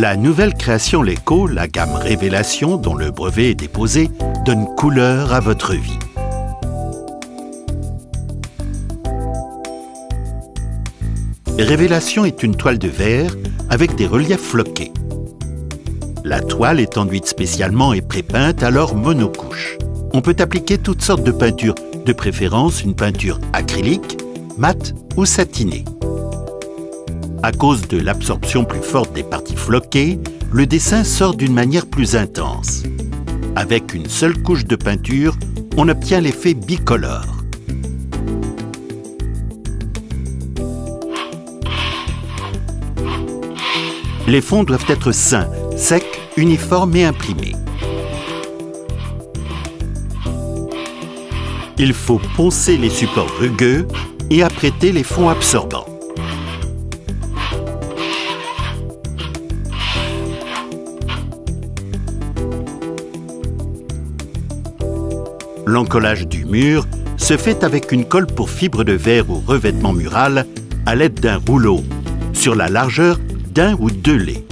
La nouvelle création Leco, la gamme Révélation, dont le brevet est déposé, donne couleur à votre vie. Révélation est une toile de verre avec des reliefs floqués. La toile est enduite spécialement et pré-peinte, alors monocouche. On peut appliquer toutes sortes de peintures, de préférence une peinture acrylique, mate ou satinée. À cause de l'absorption plus forte des parties floquées, le dessin sort d'une manière plus intense. Avec une seule couche de peinture, on obtient l'effet bicolore. Les fonds doivent être sains, secs, uniformes et imprimés. Il faut poncer les supports rugueux et apprêter les fonds absorbants. L'encollage du mur se fait avec une colle pour fibre de verre ou revêtement mural à l'aide d'un rouleau, sur la largeur d'1 ou 2 laits.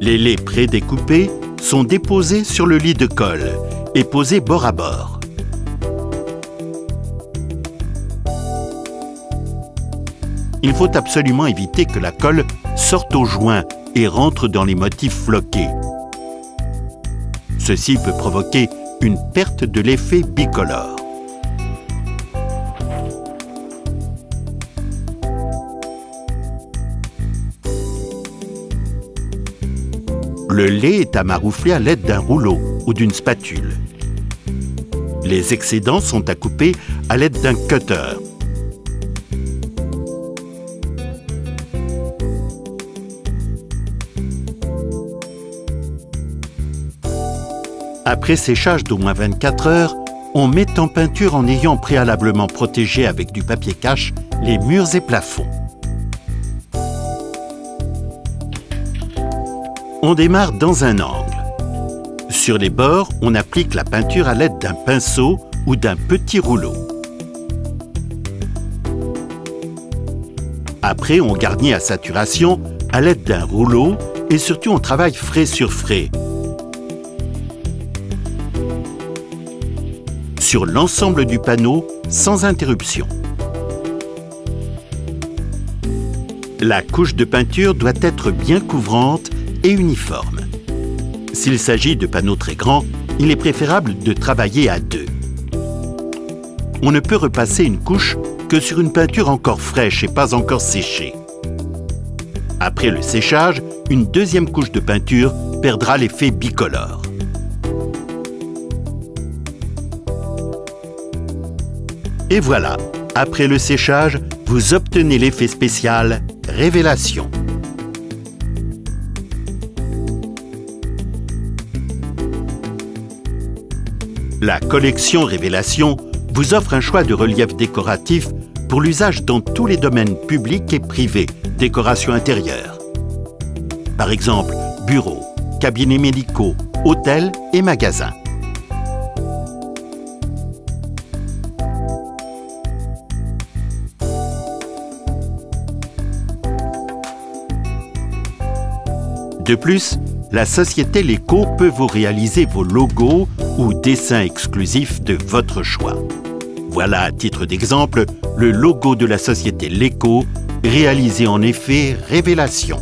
Les laits prédécoupés sont déposés sur le lit de colle et posés bord à bord. Il faut absolument éviter que la colle sorte au joint et rentre dans les motifs floqués. Ceci peut provoquer une perte de l'effet bicolore. Le lait est à maroufler à l'aide d'un rouleau ou d'une spatule. Les excédents sont à couper à l'aide d'un cutter. Après séchage d'au moins 24 heures, on met en peinture en ayant préalablement protégé avec du papier cache les murs et plafonds. On démarre dans un angle. Sur les bords, on applique la peinture à l'aide d'un pinceau ou d'un petit rouleau. Après, on garnit à saturation à l'aide d'un rouleau et surtout on travaille frais sur frais. Sur l'ensemble du panneau, sans interruption. La couche de peinture doit être bien couvrante et uniforme. S'il s'agit de panneaux très grands, il est préférable de travailler à 2. On ne peut repasser une couche que sur une peinture encore fraîche et pas encore séchée. Après le séchage, une deuxième couche de peinture perdra l'effet bicolore. Et voilà, après le séchage, vous obtenez l'effet spécial Révélation. La collection Révélation vous offre un choix de reliefs décoratifs pour l'usage dans tous les domaines publics et privés, décoration intérieure. Par exemple, bureaux, cabinets médicaux, hôtels et magasins. De plus, la société Leco peut vous réaliser vos logos ou dessins exclusifs de votre choix. Voilà, à titre d'exemple, le logo de la société Leco, réalisé en effet Révélation.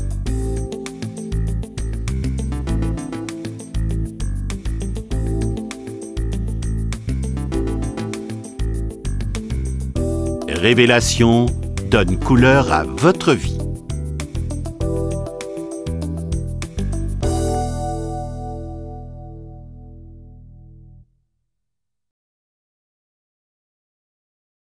Révélation donne couleur à votre vie.